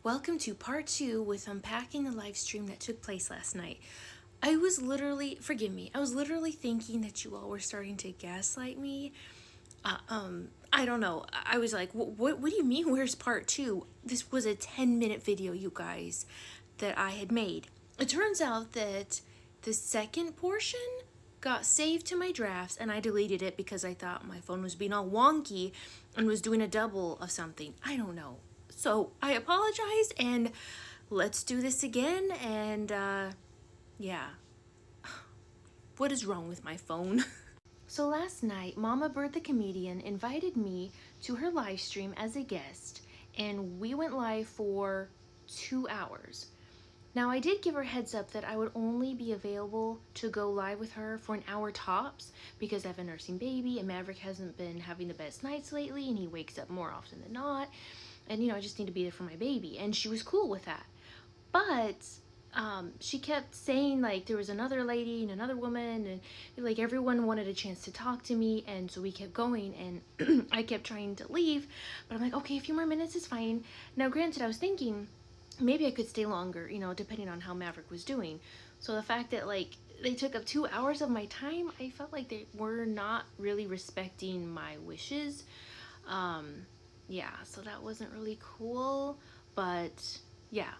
Welcome to part 2 with unpacking the live stream that took place last night. I was literally, forgive me, I was literally thinking that you all were starting to gaslight me. I don't know. I was like, what do you mean, where's part 2? This was a 10-minute video, you guys, that I had made. It turns out that the second portion got saved to my drafts and I deleted it because I thought my phone was being all wonky and was doing a double of something. I don't know. So I apologize and let's do this again. And yeah, what is wrong with my phone? So last night, Mama Bird the comedian invited me to her live stream as a guest, and we went live for 2 hours. Now, I did give her a heads up that I would only be available to go live with her for an hour tops because I have a nursing baby and Maverick hasn't been having the best nights lately and he wakes up more often than not. And, I just need to be there for my baby. And she was cool with that. But she kept saying, like, there was another lady and another woman and, like, everyone wanted a chance to talk to me. And so we kept going and I kept trying to leave. But I'm like, okay, a few more minutes is fine. Now, granted, I was thinking maybe I could stay longer, depending on how Maverick was doing. So the fact that, like, they took up 2 hours of my time, I felt like they were not really respecting my wishes. Yeah, so that wasn't really cool, but yeah,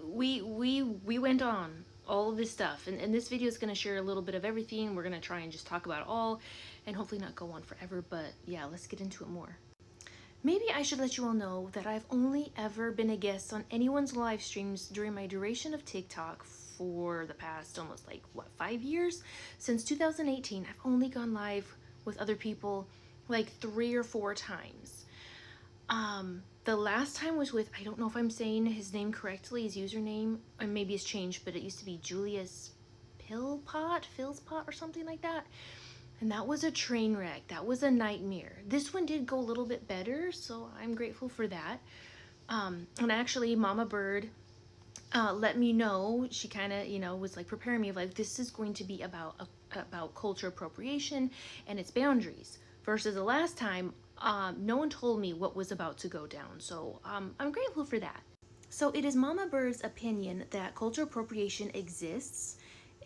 we went on all of this stuff, and this video is going to share a little bit of everything. We're going to try and just talk about it all, and hopefully not go on forever, but yeah, let's get into it more. Maybe I should let you all know that I've only ever been a guest on anyone's live streams during my duration of TikTok for the past almost 5 years? Since 2018, I've only gone live with other people like 3 or 4 times. The last time was with, I don't know if I'm saying his name correctly, his username, or maybe it's changed, but it used to be Julius Philspot or something like that. And that was a train wreck. That was a nightmare. This one did go a little bit better, so I'm grateful for that. And actually, Mama Bird let me know. She kind of, was like preparing me of like, this is going to be about culture appropriation and its boundaries. Versus the last time, no one told me what was about to go down. So I'm grateful for that. So it is Mama Bird's opinion that culture appropriation exists,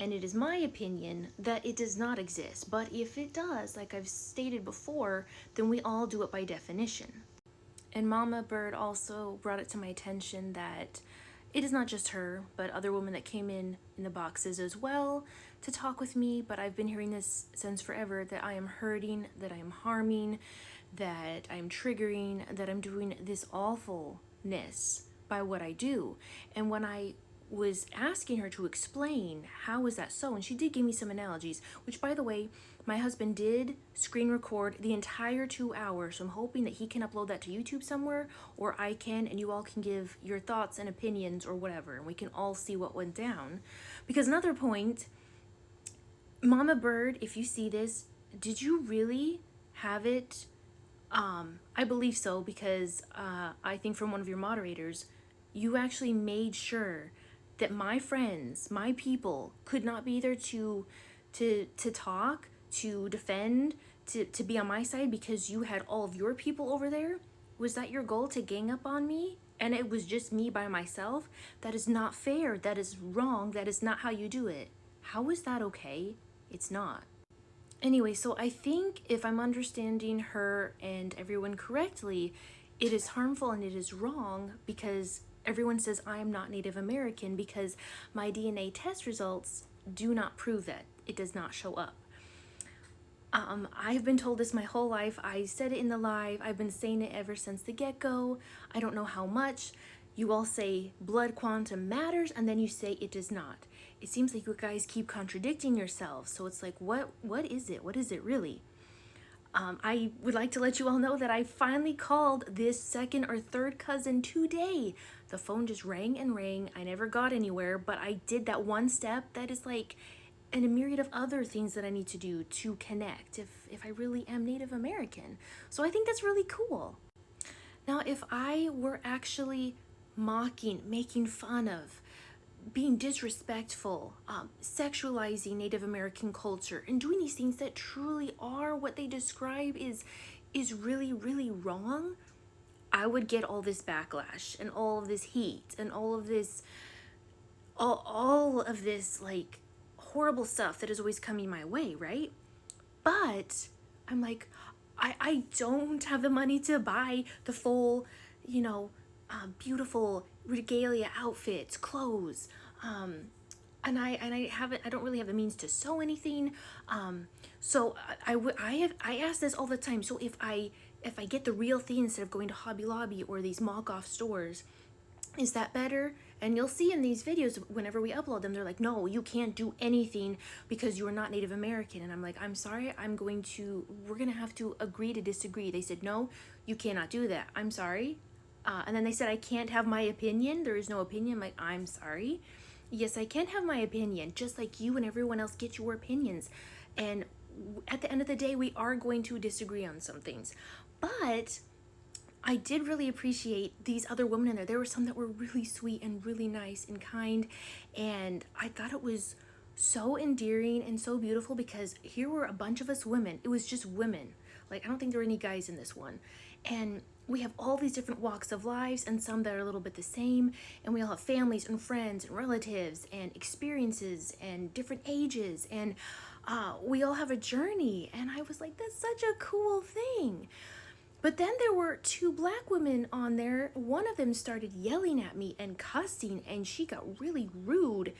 and it is my opinion that it does not exist. But if it does, like I've stated before, then we all do it by definition. And Mama Bird also brought it to my attention that it is not just her, but other women that came in the boxes as well to talk with me. But I've been hearing this since forever, that I am hurting, that I am harming, that I'm triggering, that I'm doing this awfulness by what I do. And when I was asking her to explain how is that so, and she did give me some analogies, which, by the way, my husband did screen record the entire 2 hours, so I'm hoping that he can upload that to YouTube somewhere, or I can, and you all can give your thoughts and opinions or whatever, and we can all see what went down. Because another point, Mama Bird, if you see this, did you really have it? I believe so, because I think from one of your moderators, you actually made sure that my friends, my people, could not be there to talk, to defend, to be on my side because you had all of your people over there. Was that your goal, to gang up on me? And it was just me by myself? That is not fair. That is wrong. That is not how you do it. How is that okay? It's not. Anyway, so I think if I'm understanding her and everyone correctly, it is harmful and it is wrong because everyone says I am not Native American because my DNA test results do not prove that. It does not show up. I've been told this my whole life. I said it in the live. I've been saying it ever since the get-go. I don't know how much. You all say blood quantum matters, and then you say it does not. It seems like you guys keep contradicting yourselves. So it's like, what is it? What is it really? I would like to let you all know that I finally called this second or third cousin today. The phone just rang and rang. I never got anywhere, but I did that one step that is like, and a myriad of other things that I need to do to connect if I really am Native American. So I think that's really cool. Now, if I were actually mocking, making fun of, being disrespectful, sexualizing Native American culture, and doing these things that truly are what they describe is really, really wrong, I would get all this backlash and all of this heat and all of this like horrible stuff that is always coming my way, right? But I'm like, I don't have the money to buy the full, beautiful regalia outfits, clothes, and I don't really have the means to sew anything. So I ask this all the time. So if I get the real thing instead of going to Hobby Lobby or these mock-off stores, is that better? And you'll see in these videos, whenever we upload them, they're like, no, you can't do anything because you are not Native American. And I'm like, I'm sorry, we're gonna have to agree to disagree. They said, no, you cannot do that. I'm sorry. And then they said, I can't have my opinion. There is no opinion. I'm like, I'm sorry. Yes, I can have my opinion, just like you and everyone else get your opinions. And at the end of the day, we are going to disagree on some things. But I did really appreciate these other women in there. There were some that were really sweet and really nice and kind. And I thought it was so endearing and so beautiful because here were a bunch of us women. It was just women. Like, I don't think there were any guys in this one. And we have all these different walks of lives and some that are a little bit the same. And we all have families and friends and relatives and experiences and different ages. And we all have a journey. And I was like, that's such a cool thing. But then there were two black women on there. One of them started yelling at me and cussing, and she got really rude.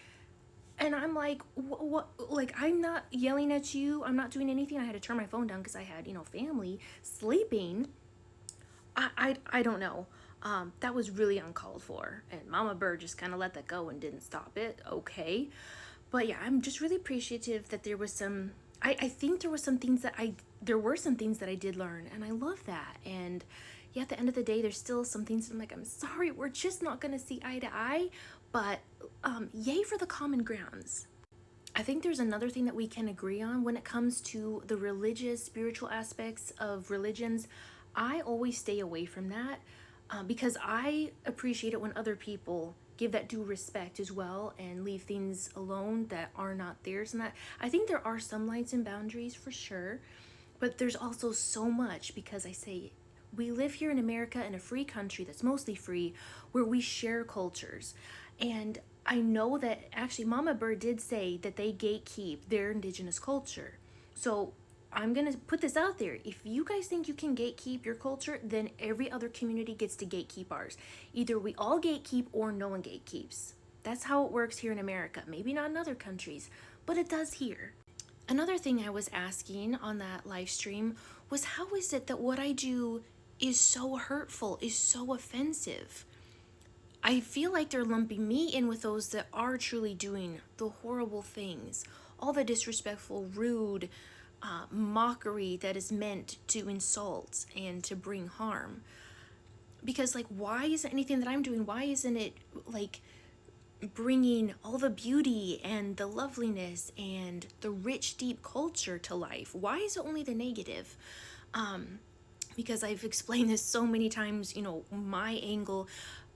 And I'm like, what? Like, I'm not yelling at you. I'm not doing anything. I had to turn my phone down because I had, family sleeping. I don't know. That was really uncalled for. And Mama Bird just kind of let that go and didn't stop it. Okay. But yeah, I'm just really appreciative that there was some... I think there were some things that I did learn, and I love that. And yeah, at the end of the day, there's still some things that I'm like, I'm sorry, we're just not gonna see eye to eye, but yay for the common grounds. I think there's another thing that we can agree on when it comes to the religious, spiritual aspects of religions. I always stay away from that because I appreciate it when other people give that due respect as well and leave things alone that are not theirs. And that, I think there are some lines and boundaries for sure, but there's also so much, because I say we live here in America, in a free country that's mostly free, where we share cultures. And I know that actually Mama Bird did say that they gatekeep their indigenous culture. So I'm gonna put this out there. If you guys think you can gatekeep your culture, then every other community gets to gatekeep ours. Either we all gatekeep or no one gatekeeps. That's how it works here in America. Maybe not in other countries, but it does here. Another thing I was asking on that live stream was, how is it that what I do is so hurtful, is so offensive? I feel like they're lumping me in with those that are truly doing the horrible things, all the disrespectful, rude, mockery that is meant to insult and to bring harm. Because, like, why isn't anything that I'm doing, why isn't it like bringing all the beauty and the loveliness and the rich, deep culture to life? Why is it only the negative? Because I've explained this so many times, my angle,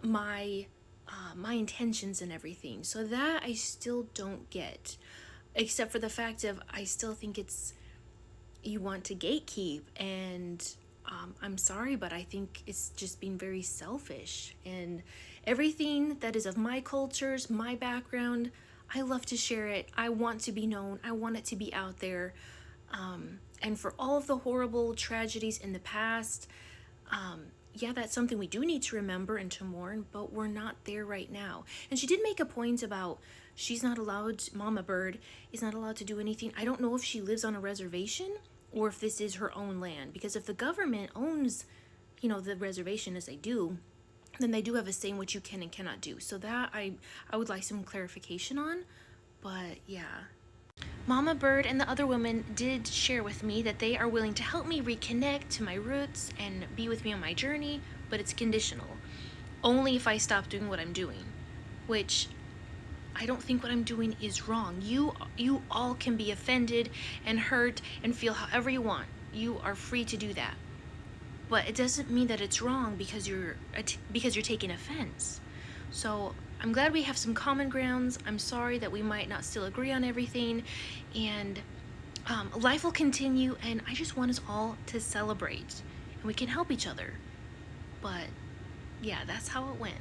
my intentions and everything. So that I still don't get, except for the fact of, I still think it's, you want to gatekeep, and I'm sorry, but I think it's just being very selfish. And everything that is of my cultures, my background, I love to share it. I want to be known. I want it to be out there. And for all of the horrible tragedies in the past, yeah, that's something we do need to remember and to mourn, but we're not there right now. And she did make a point about she's not allowed, Mama Bird is not allowed to do anything. I don't know if she lives on a reservation or if this is her own land, because if the government owns, the reservation, as they do, then they do have a say in what you can and cannot do. So that I would like some clarification on, but yeah. Mama Bird and the other women did share with me that they are willing to help me reconnect to my roots and be with me on my journey, but it's conditional. Only if I stop doing what I'm doing, which I don't think what I'm doing is wrong. You all can be offended and hurt and feel however you want. You are free to do that. But it doesn't mean that it's wrong because you're taking offense. So I'm glad we have some common grounds. I'm sorry that we might not still agree on everything, and life will continue, and I just want us all to celebrate, and we can help each other. But yeah, that's how it went.